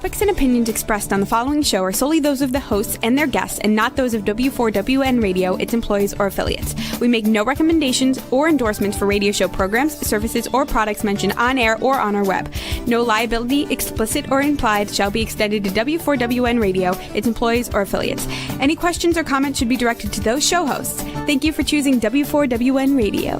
topics and opinions expressed on the following show are solely those of the hosts and their guests and not those of W4WN Radio, its employees, or affiliates. We make no recommendations or endorsements for radio show programs, services, or products mentioned on air or on our web. No liability, explicit or implied, shall be extended to W4WN Radio, its employees, or affiliates. Any questions or comments should be directed to those show hosts. Thank you for choosing W4WN Radio.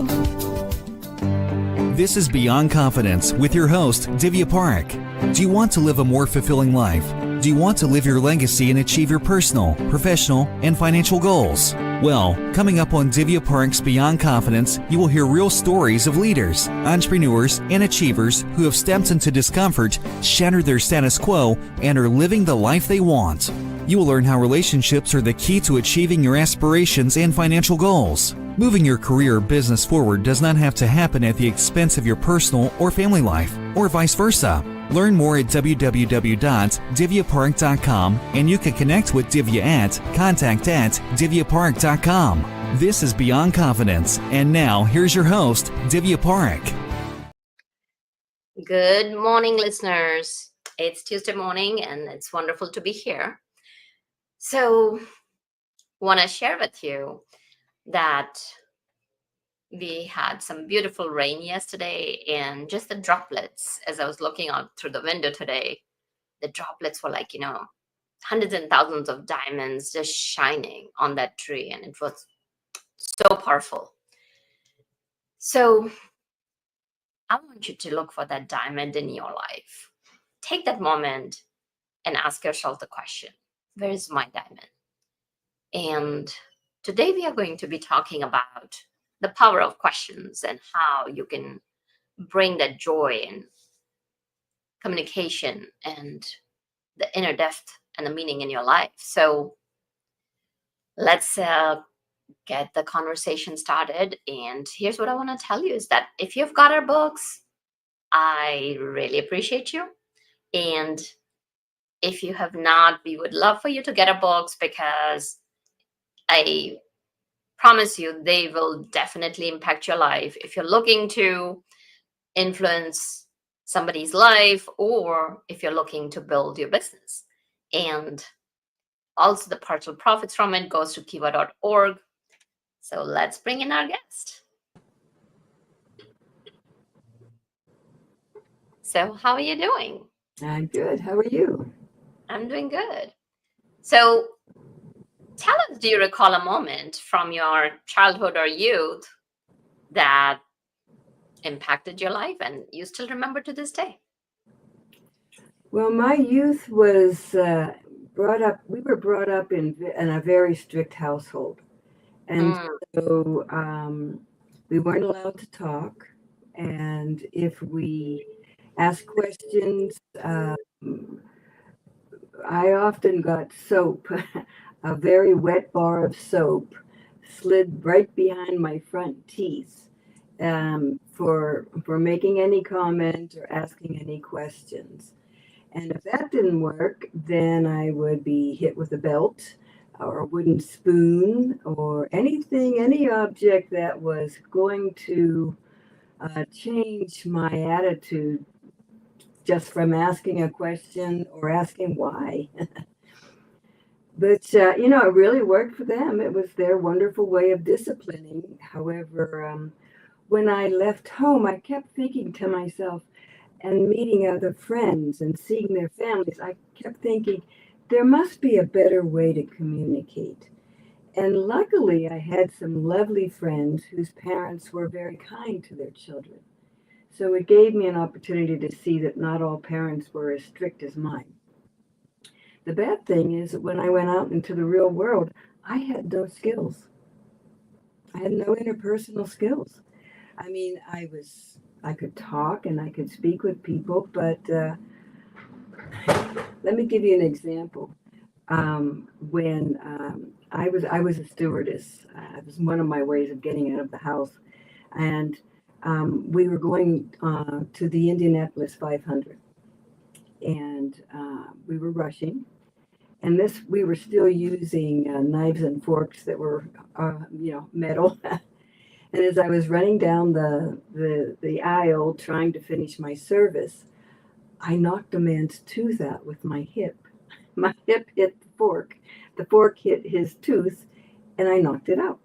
This is Beyond Confidence with your host, Divya Parekh. Do you want to live a more fulfilling life? Do you want to live your legacy and achieve your personal, professional, and financial goals? Well, coming up on Divya Parekh's Beyond Confidence, you will hear real stories of leaders, entrepreneurs, and achievers who have stepped into discomfort, shattered their status quo, and are living the life they want. You will learn how relationships are the key to achieving your aspirations and financial goals. Moving your career or business forward does not have to happen at the expense of your personal or family life, or vice versa. Learn more at www.divyaparekh.com, and you can connect with Divya at contact@divyaparekh.com. This is Beyond Confidence, and now here's your host, Divya Parekh. Good morning, listeners. It's Tuesday morning, and it's wonderful to be here. So, want to share with you that we had some beautiful rain yesterday, and just the droplets, as I was looking out through the window today, the droplets were like, hundreds and thousands of diamonds just shining on that tree, and it was so powerful. So I want you to look for that diamond in your life. Take that moment and ask yourself the question, where is my diamond? And today we are going to be talking about the power of questions and how you can bring that joy and communication and the inner depth and the meaning in your life. So let's get the conversation started. And here's what I want to tell you is that if you've got our books, I really appreciate you. And if you have not, we would love for you to get our books, because I promise you they will definitely impact your life if you're looking to influence somebody's life, or if you're looking to build your business. And also the partial profits from it goes to kiva.org. So let's bring in our guest. So how are you doing? I'm good. How are you? I'm doing good. So tell us, do you recall a moment from your childhood or youth that impacted your life and you still remember to this day? Well, my youth was we were brought up in a very strict household. And so we weren't allowed to talk. And if we asked questions, I often got soap, a very wet bar of soap slid right behind my front teeth for making any comment or asking any questions. And if that didn't work, then I would be hit with a belt or a wooden spoon or any object that was going to change my attitude just from asking a question or asking why. But, it really worked for them. It was their wonderful way of disciplining. However, when I left home, I kept thinking to myself, and meeting other friends and seeing their families, I kept thinking, there must be a better way to communicate. And luckily, I had some lovely friends whose parents were very kind to their children. So it gave me an opportunity to see that not all parents were as strict as mine. The bad thing is that when I went out into the real world, I had no skills. I had no interpersonal skills. I mean, I could talk and I could speak with people, but let me give you an example. When I was a stewardess, it was one of my ways of getting out of the house, and we were going to the Indianapolis 500, and we were rushing, and we were still using knives and forks that were metal. And as I was running down the aisle trying to finish my service, I knocked a man's tooth out with my hip. My hip hit the fork hit his tooth, and I knocked it out.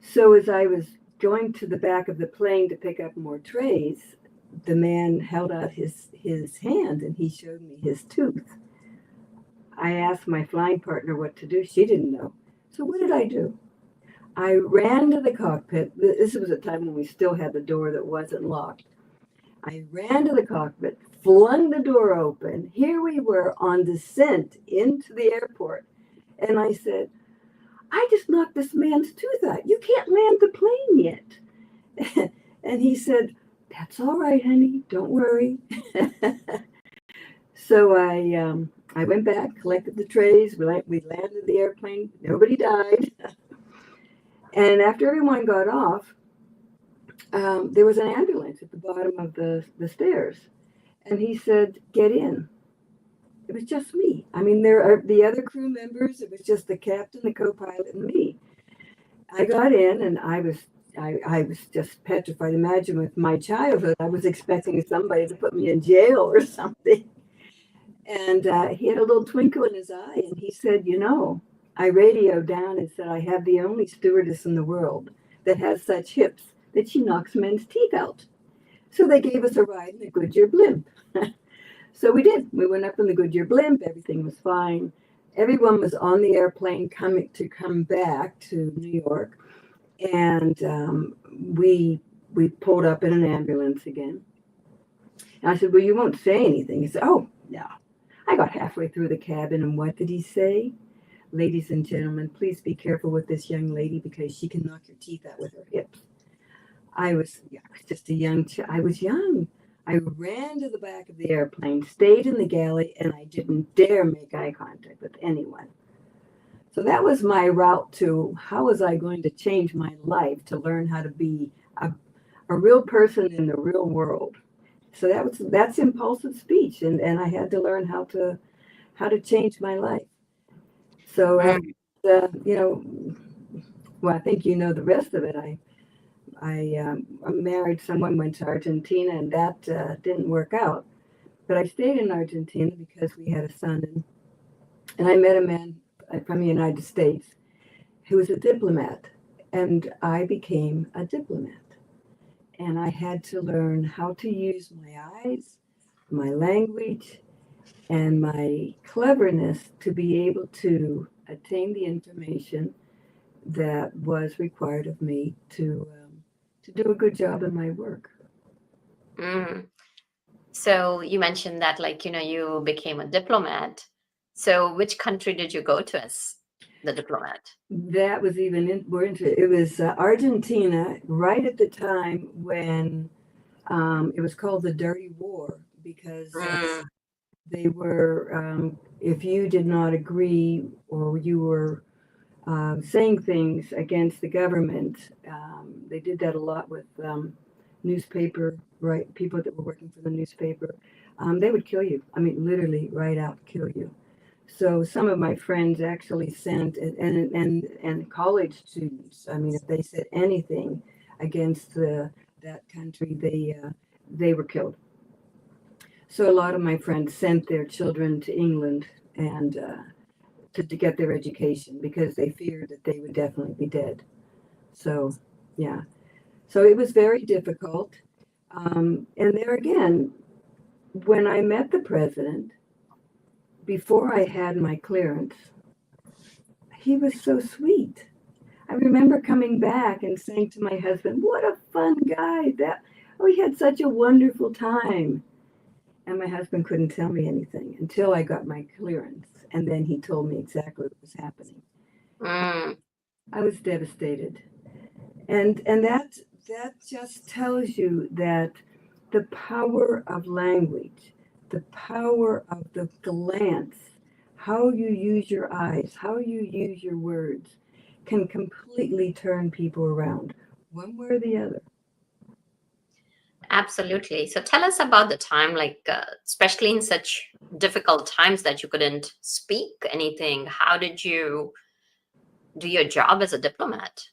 So as I was going to the back of the plane to pick up more trays, the man held out his hand and he showed me his tooth. I asked my flying partner what to do. She didn't know. So what did I do? I ran to the cockpit. This was a time when we still had the door that wasn't locked. I ran to the cockpit, flung the door open. Here we were on descent into the airport. And I said, I just knocked this man's tooth out. You can't land the plane yet. And he said, that's all right, honey. Don't worry. So I went back, collected the trays. We landed the airplane. Nobody died. And after everyone got off, there was an ambulance at the bottom of the stairs. And he said, get in. It was just me. I mean, there are the other crew members. It was just the captain, the co-pilot, and me. I got in, and I was just petrified. Imagine with my childhood, I was expecting somebody to put me in jail or something. And he had a little twinkle in his eye, and he said, you know, I radioed down and said, I have the only stewardess in the world that has such hips that she knocks men's teeth out. So they gave us a ride in the Goodyear blimp. So we did. We went up in the Goodyear blimp. Everything was fine. Everyone was on the airplane to come back to New York. And we pulled up in an ambulance again. And I said, well, you won't say anything. He said, oh, no. I got halfway through the cabin, and what did he say? Ladies and gentlemen, please be careful with this young lady because she can knock your teeth out with her hips. I was just a young child. I was young. I ran to the back of the airplane, stayed in the galley, and I didn't dare make eye contact with anyone. So that was my route to how was I going to change my life to learn how to be a real person in the real world. So that's impulsive speech, and I had to learn how to change my life. So well, I think you know the rest of it. I married someone, went to Argentina, and that didn't work out. But I stayed in Argentina because we had a son, and I met a man from the United States who was a diplomat, and I became a diplomat. And I had to learn how to use my eyes, my language, and my cleverness to be able to attain the information that was required of me to do a good job in my work. Mm. So you mentioned that, you became a diplomat. So which country did you go to as the diplomat? That was it was Argentina, right at the time when it was called the Dirty War, because they were, if you did not agree or you were saying things against the government, they did that a lot with newspaper, right? People that were working for the newspaper, they would kill you. I mean, literally right out kill you. So some of my friends actually sent, and college students, I mean, if they said anything against that country, they were killed. So a lot of my friends sent their children to England and to get their education because they feared that they would definitely be dead. So, yeah. So it was very difficult. And there again, when I met the president, before I had my clearance, he was so sweet. I remember coming back and saying to my husband, what a fun guy. We had such a wonderful time. And my husband couldn't tell me anything until I got my clearance. And then he told me exactly what was happening. I was devastated. And that just tells you that the power of language, the power of the glance, how you use your eyes, how you use your words can completely turn people around, one way or the other. Absolutely. So tell us about the time, especially in such difficult times that you couldn't speak anything. How did you do your job as a diplomat?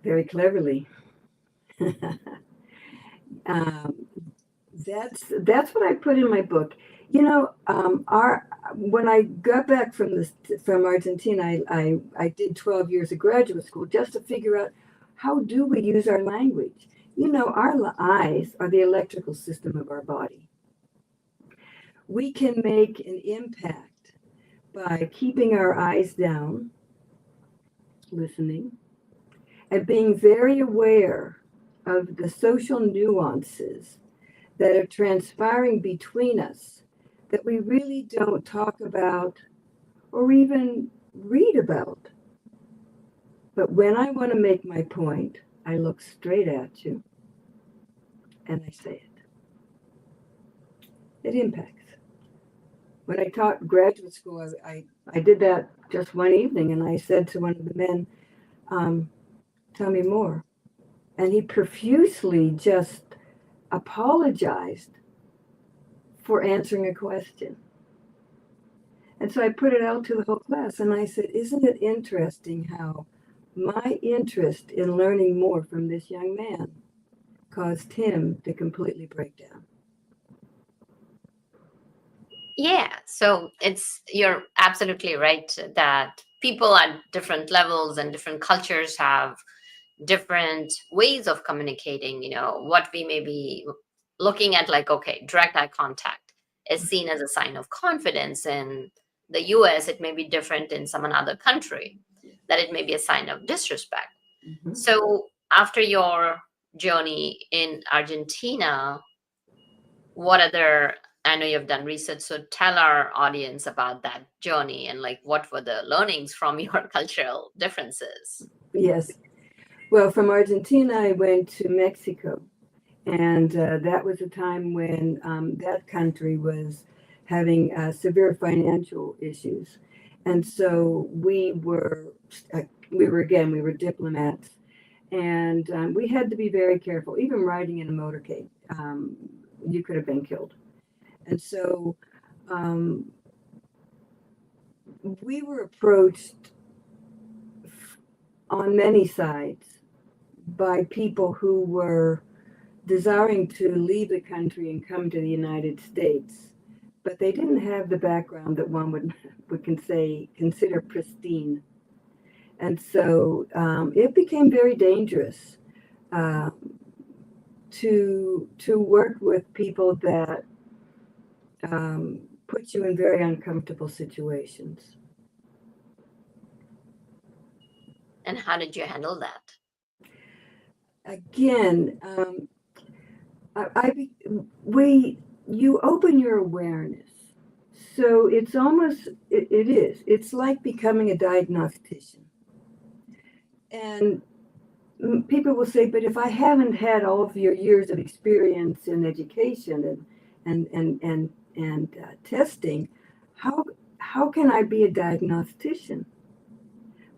Very cleverly. That's what I put in my book. When I got back from Argentina, I did 12 years of graduate school just to figure out how do we use our language. Our eyes are the electrical system of our body. We can make an impact by keeping our eyes down, listening, and being very aware of the social nuances that are transpiring between us that we really don't talk about or even read about. But when I want to make my point, I look straight at you and I say it. It impacts. When I taught graduate school, I did that just one evening, and I said to one of the men, tell me more. And he profusely just apologized for answering a question. And so I put it out to the whole class, and I said, isn't it interesting how my interest in learning more from this young man caused him to completely break down? Yeah, so you're absolutely right that people at different levels and different cultures have different ways of communicating. What we may be looking at, like, okay, direct eye contact is seen as a sign of confidence. In the US, it may be different in some another country, that it may be a sign of disrespect. Mm-hmm. So after your journey in Argentina, what other, I know you've done research, so tell our audience about that journey and like what were the learnings from your cultural differences? Yes. Well, from Argentina, I went to Mexico. And that was a time when that country was having severe financial issues. And so we were diplomats. And we had to be very careful. Even riding in a motorcade, you could have been killed. And so we were approached on many sides by people who were desiring to leave the country and come to the United States, but they didn't have the background that one would consider pristine. And so it became very dangerous to work with people that put you in very uncomfortable situations. And how did you handle that? Again, you open your awareness. So it's almost, it's like becoming a diagnostician. And people will say, but if I haven't had all of your years of experience in education and testing, how can I be a diagnostician?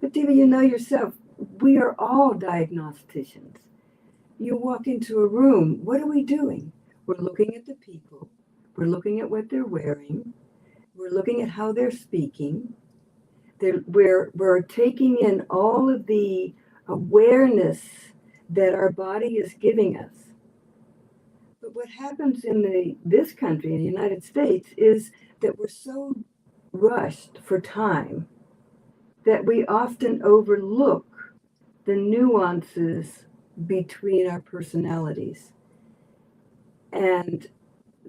But Divya, you know yourself, we are all diagnosticians. You walk into a room, what are we doing? We're looking at the people. We're looking at what they're wearing. We're looking at how they're speaking. We're taking in all of the awareness that our body is giving us. But what happens in this country, in the United States, is that we're so rushed for time that we often overlook the nuances between our personalities. And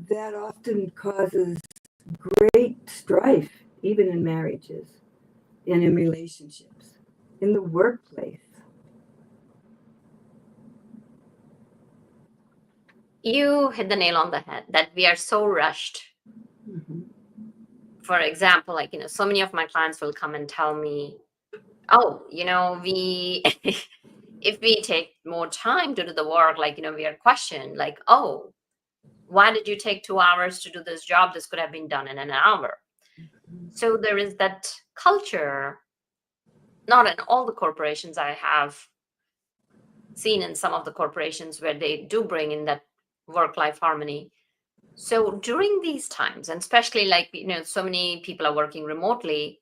that often causes great strife, even in marriages and in relationships, in the workplace. You hit the nail on the head that we are so rushed. Mm-hmm. For example, like, so many of my clients will come and tell me, oh, we if we take more time to do the work, like, we are questioned, like, oh, why did you take 2 hours to do this job? This could have been done in an hour. So there is that culture, not in all the corporations. I have seen in some of the corporations where they do bring in that work-life harmony. So during these times, and especially like, so many people are working remotely,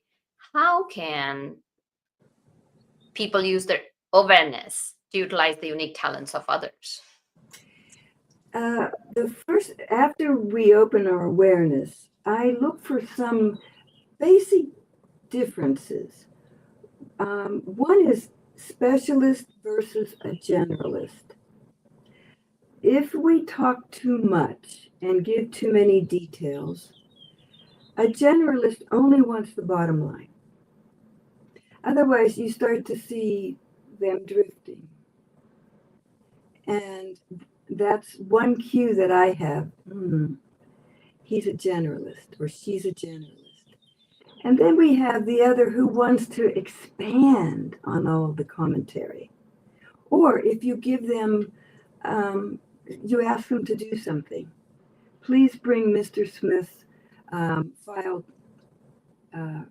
how can people use their awareness to utilize the unique talents of others? The first, after we open our awareness, I look for some basic differences. One is specialist versus a generalist. If we talk too much and give too many details, a generalist only wants the bottom line. Otherwise, you start to see them drifting. And that's one cue that I have. He's a generalist or she's a generalist. And then we have the other who wants to expand on all of the commentary. Or if you give them, you ask them to do something. Please bring Mr. Smith's file in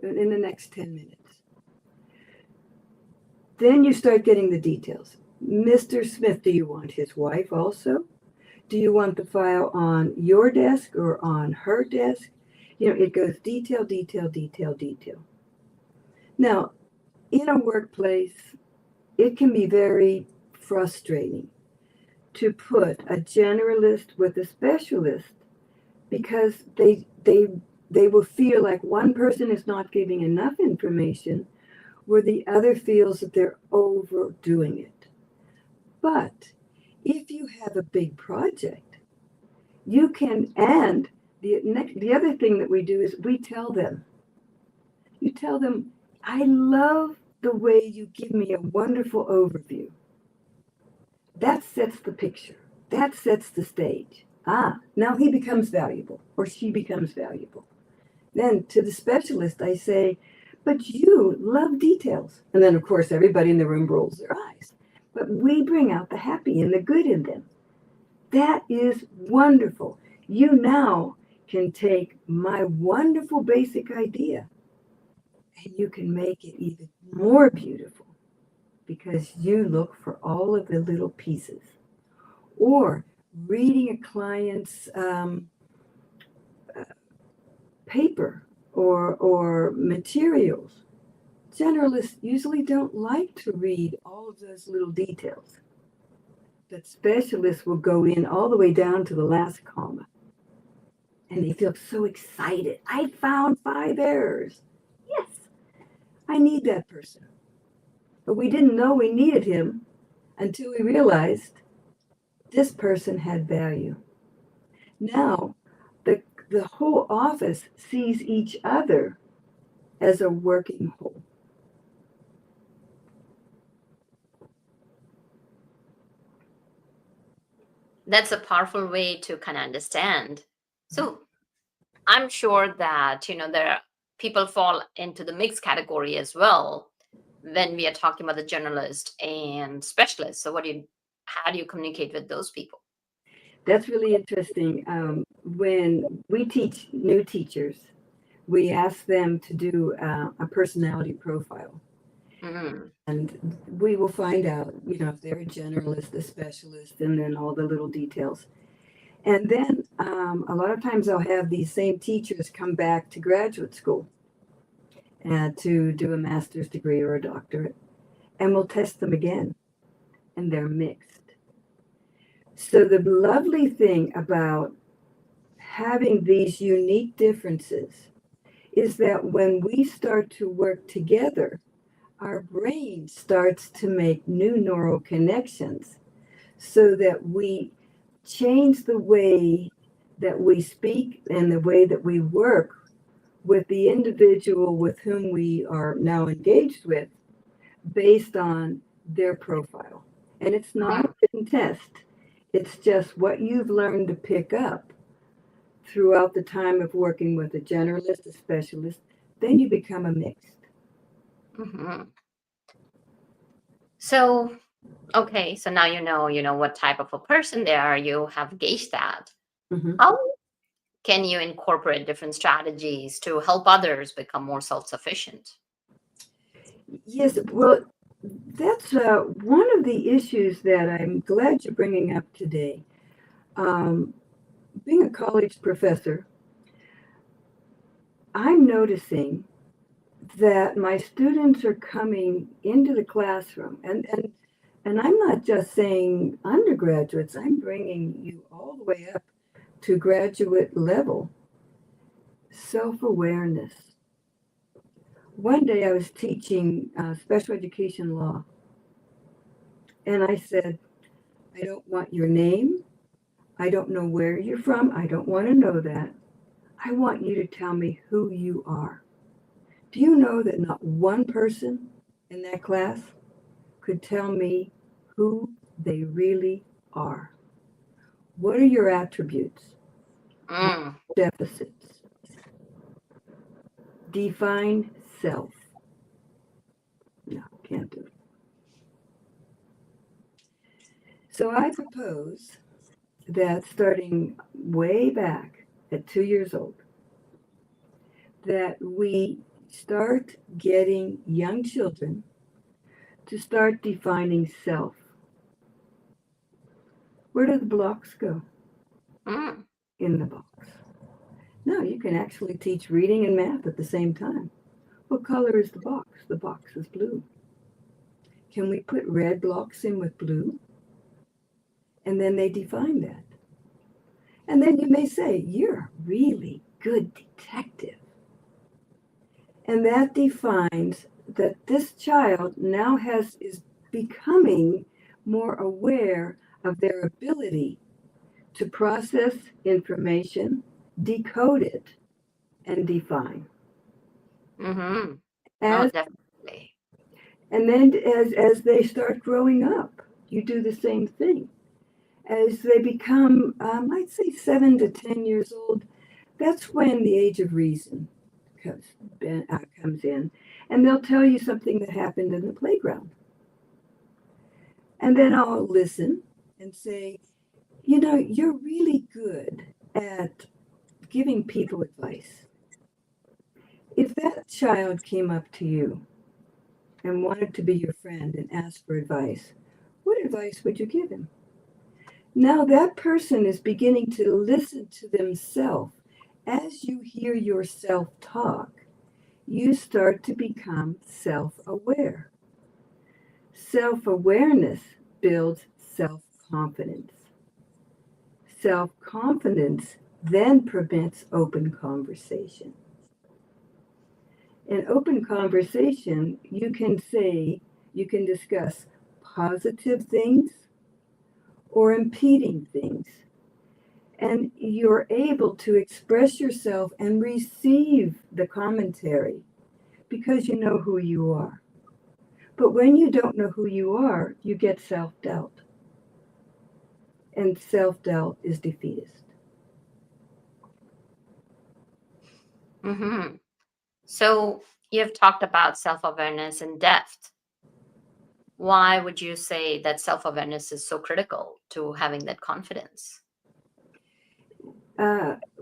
the next 10 minutes. Then you start getting the details. Mr. Smith, do you want his wife also? Do you want the file on your desk or on her desk? It goes detail, detail, detail, detail. Now, in a workplace, it can be very frustrating to put a generalist with a specialist because they will feel like one person is not giving enough information where the other feels that they're overdoing it. But if you have a big project, you can, and the other thing that we do is we tell them, I love the way you give me a wonderful overview. That sets the picture. That sets the stage. Now he becomes valuable or she becomes valuable. Then to the specialist, I say, but you love details. And then, of course, everybody in the room rolls their eyes. But we bring out the happy and the good in them. That is wonderful. You now can take my wonderful basic idea and you can make it even more beautiful because you look for all of the little pieces. Or reading a client's paper or materials. Generalists usually don't like to read all of those little details. But specialists will go in all the way down to the last comma. And they feel so excited. I found 5 errors. Yes, I need that person. But we didn't know we needed him until we realized this person had value. Now, the whole office sees each other as a working whole. That's a powerful way to kind of understand. So I'm sure that, there are people fall into the mixed category as well when we are talking about the generalist and specialist. So how do you communicate with those people? That's really interesting. When we teach new teachers, we ask them to do a personality profile. Mm-hmm. And we will find out, if they're a generalist, a specialist, and then all the little details. And then a lot of times I'll have these same teachers come back to graduate school to do a master's degree or a doctorate. And we'll test them again. And they're mixed. So the lovely thing about having these unique differences is that when we start to work together, our brain starts to make new neural connections so that we change the way that we speak and the way that we work with the individual with whom we are now engaged with based on their profile. And it's not a written test. It's just what you've learned to pick up throughout the time of working with a generalist, a specialist. Then you become a mixed. Mm-hmm. So, okay, so now you know what type of a person they are. You have gauged that. Mm-hmm. How can you incorporate different strategies to help others become more self-sufficient? Yes, well, that's one of the issues that I'm glad you're bringing up today. Being a college professor, I'm noticing that my students are coming into the classroom, and And I'm not just saying undergraduates, I'm bringing you all the way up to graduate level. Self-awareness. One day I was teaching special education law, and I said, I don't want your name. I don't know where you're from. I don't want to know that. I want you to tell me who you are. Do you know that not one person in that class could tell me who they really are? What are your attributes? Mm. Deficits? Define self. No, can't do it. So I propose that starting way back at 2 years old, that we start getting young children to start defining self. Where do the blocks go? Mm. In the box. No, you can actually teach reading and math at the same time. What color is the box? The box is blue. Can we put red blocks in with blue? And then they define that. And then you may say, you're a really good detective. And that defines that this child now is becoming more aware of their ability to process information, decode it, and define. Mm-hmm. Oh, As definitely. and then as they start growing up, you do the same thing. As they become, I'd say 7 to 10 years old, that's when the age of reason comes in, and they'll tell you something that happened in the playground. And then I'll listen and say, you're really good at giving people advice. If that child came up to you and wanted to be your friend and asked for advice, what advice would you give him? Now that person is beginning to listen to themselves. As you hear yourself talk, you start to become self-aware. Self-awareness builds self-confidence. Self-confidence then permits open conversation. In open conversation, you can discuss positive things or impeding things. And you're able to express yourself and receive the commentary because you know who you are. But when you don't know who you are, you get self-doubt. And self-doubt is defeatist. Mm-hmm. So you've talked about self-awareness in depth. Why would you say that self-awareness is so critical to having that confidence?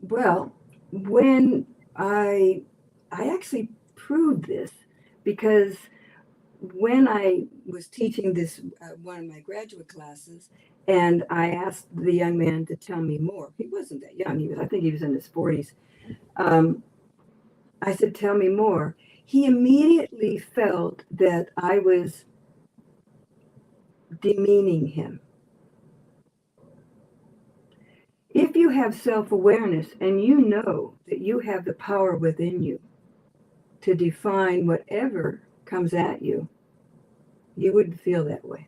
Well, when I actually proved this because when I was teaching this one of my graduate classes, and I asked the young man to tell me more. He wasn't that young. I think he was in his 40s. Um, I said, "Tell me more." He immediately felt that I was demeaning him. If you have self-awareness and you know that you have the power within you to define whatever comes at you, you wouldn't feel that way.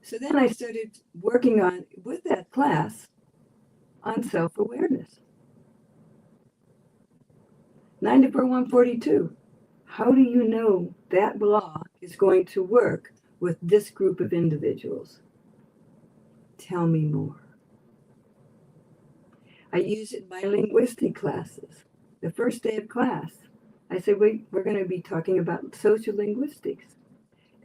So then I started working with that class, on self-awareness. 94-142. How do you know that law is going to work with this group of individuals? Tell me more. I use it in my linguistic classes. The first day of class, I said, we're going to be talking about social linguistics.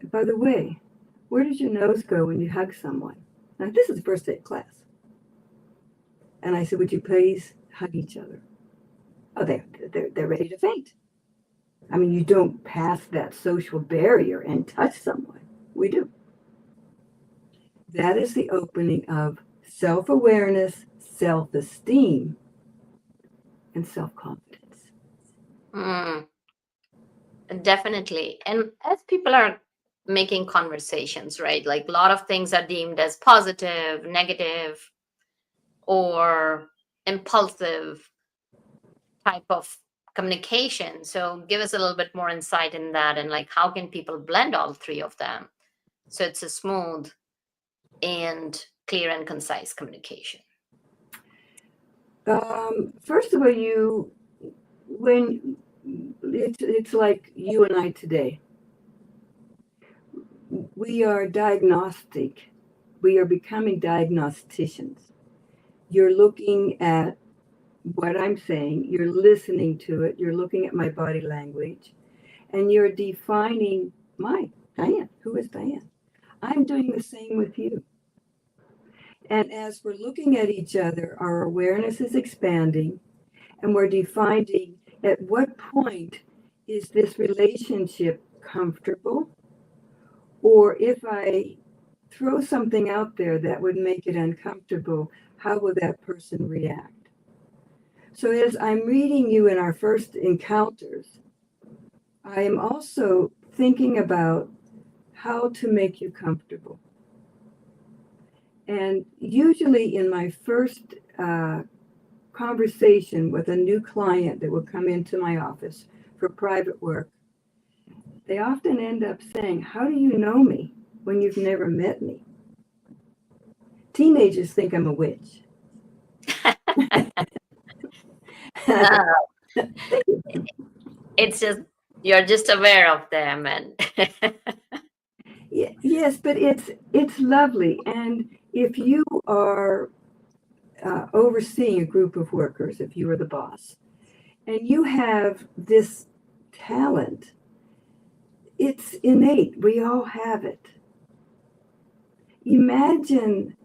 And by the way, where does your nose go when you hug someone? Now, this is the first day of class. And I said, would you please hug each other? Oh, they're ready to faint. I mean, you don't pass that social barrier and touch someone. We do. That is the opening of self-awareness, self-esteem, and self-confidence. Mm. Definitely. And as people are making conversations, right? Like a lot of things are deemed as positive, negative, or impulsive type of communication. So give us a little bit more insight in that, and like how can people blend all three of them so it's a smooth and clear and concise communication. First of all, when it's like you and I today, we are diagnostic. We are becoming diagnosticians. You're looking at what I'm saying, you're listening to it, you're looking at my body language, and you're defining Diane. Who is Diane? I'm doing the same with you. And as we're looking at each other, our awareness is expanding, and we're defining at what point is this relationship comfortable, or if I throw something out there that would make it uncomfortable, how will that person react? So as I'm reading you in our first encounters, I am also thinking about how to make you comfortable. And usually in my first conversation with a new client that will come into my office for private work, they often end up saying, "How do you know me when you've never met me?" Teenagers think I'm a witch. No, it's just you're just aware of them, and Yes, but it's lovely. And if you are overseeing a group of workers, if you are the boss, and you have this talent, it's innate. We all have it. Imagine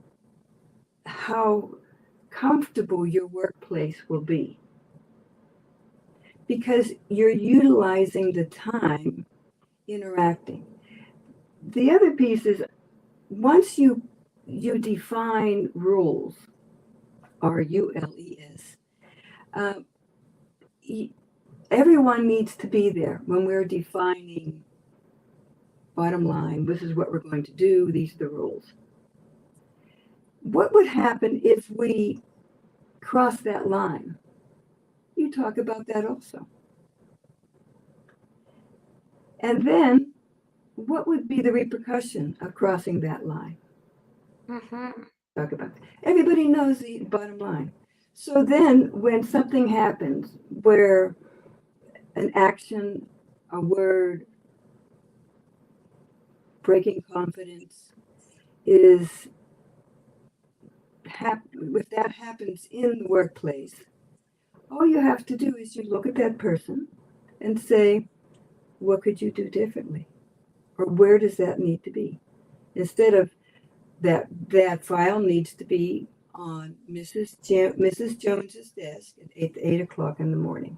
how comfortable your workplace will be because you're utilizing the time interacting. The other piece is once you define rules, rules, uh, everyone needs to be there when we're defining bottom line. This is what we're going to do. These are the rules. What would happen if we cross that line? You talk about that also. And then what would be the repercussion of crossing that line? Mhm. Talk about that. Everybody knows the bottom line. So then when something happens where an action, a word, breaking confidence is if that happens in the workplace, all you have to do is you look at that person and say, what could you do differently? Or where does that need to be? Instead of that file needs to be on Mrs. Jones's desk at 8 o'clock in the morning.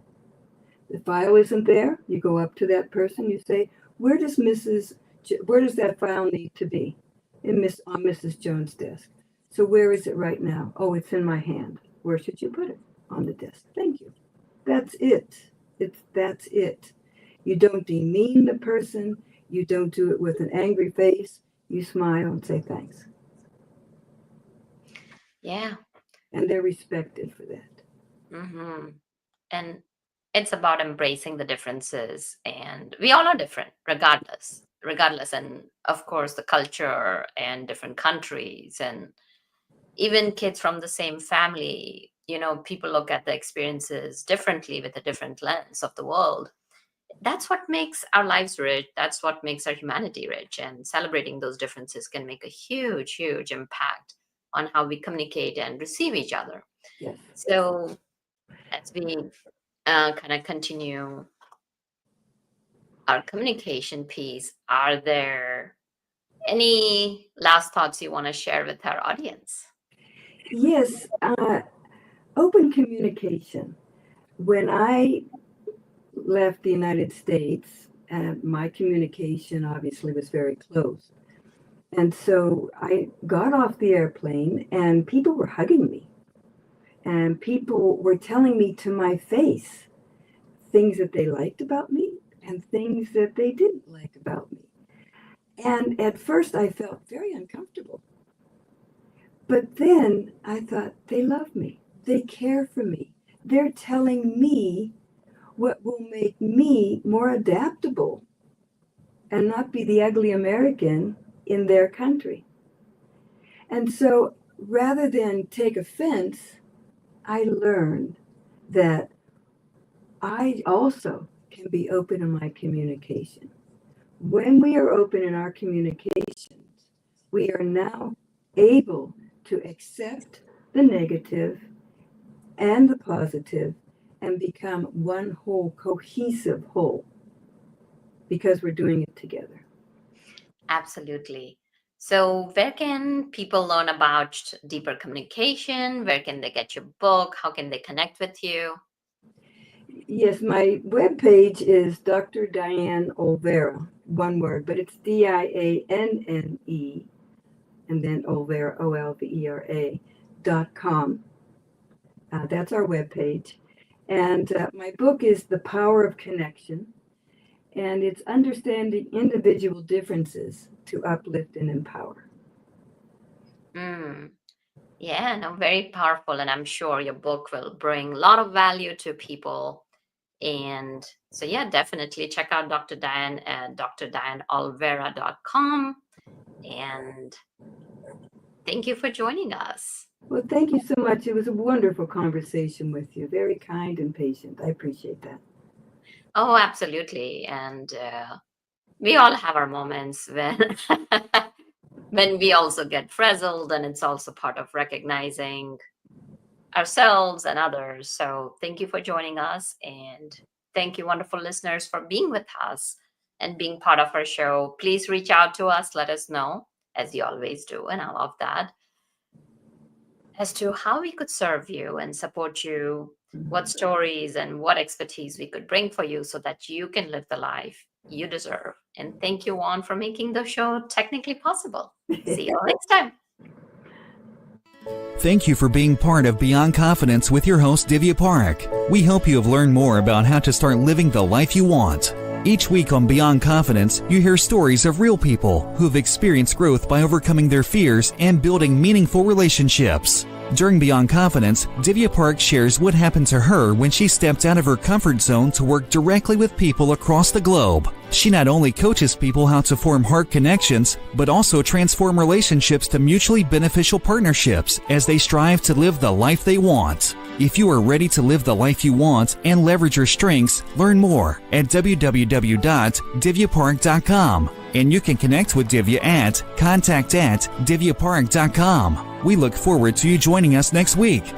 The file isn't there. You go up to that person. You say, where does that file need to be? On Mrs. Jones' desk. So where is it right now? Oh, it's in my hand. Where should you put it? On the desk. Thank you. That's it. That's it. You don't demean the person. You don't do it with an angry face. You smile and say thanks. Yeah. And they're respected for that. Hmm. And it's about embracing the differences, and we all are different regardless, and of course the culture and different countries, and even kids from the same family, people look at the experiences differently with a different lens of the world. That's what makes our lives rich. That's what makes our humanity rich. And celebrating those differences can make a huge, huge impact on how we communicate and receive each other. Yes. So, as we kind of continue our communication piece, are there any last thoughts you want to share with our audience? Yes. Open communication. When I left the United States, my communication obviously was very close. And so I got off the airplane and people were hugging me. And people were telling me to my face things that they liked about me and things that they didn't like about me. And at first I felt very uncomfortable. But then I thought, they love me. They care for me. They're telling me what will make me more adaptable and not be the ugly American in their country. And so rather than take offense, I learned that I also can be open in my communication. When we are open in our communications, we are now able to accept the negative and the positive and become one whole, cohesive whole, because we're doing it together. Absolutely. So where can people learn about deeper communication? Where can they get your book? How can they connect with you? Yes, my webpage is Dr. Diane Olvera, one word, but it's DIANNE, and then Olvera, OLVERA.com. That's our webpage. And my book is The Power of Connection, and it's understanding individual differences to uplift and empower. Yeah, no, very powerful. And I'm sure your book will bring a lot of value to people. And so, yeah, definitely check out Dr. Diane at drdianeolvera.com. And thank you for joining us. Well, thank you so much. It was a wonderful conversation with you. Very kind and patient. I appreciate that. Oh, absolutely. And we all have our moments when when we also get frazzled, and it's also part of recognizing ourselves and others. So thank you for joining us, and thank you, wonderful listeners, for being with us and being part of our show. Please reach out to us, let us know, as you always do, and I love that, as to how we could serve you and support you, what stories and what expertise we could bring for you so that you can live the life you deserve. And thank you, Juan, for making the show technically possible. See you all next time. Thank you for being part of Beyond Confidence with your host, Divya Parekh. We hope you have learned more about how to start living the life you want. Each week on Beyond Confidence, you hear stories of real people who have experienced growth by overcoming their fears and building meaningful relationships. During Beyond Confidence, Divya Parekh shares what happened to her when she stepped out of her comfort zone to work directly with people across the globe. She not only coaches people how to form heart connections, but also transform relationships to mutually beneficial partnerships as they strive to live the life they want. If you are ready to live the life you want and leverage your strengths, learn more at www.divyaparekh.com. And you can connect with Divya at contact@divyaparekh.com. We look forward to you joining us next week.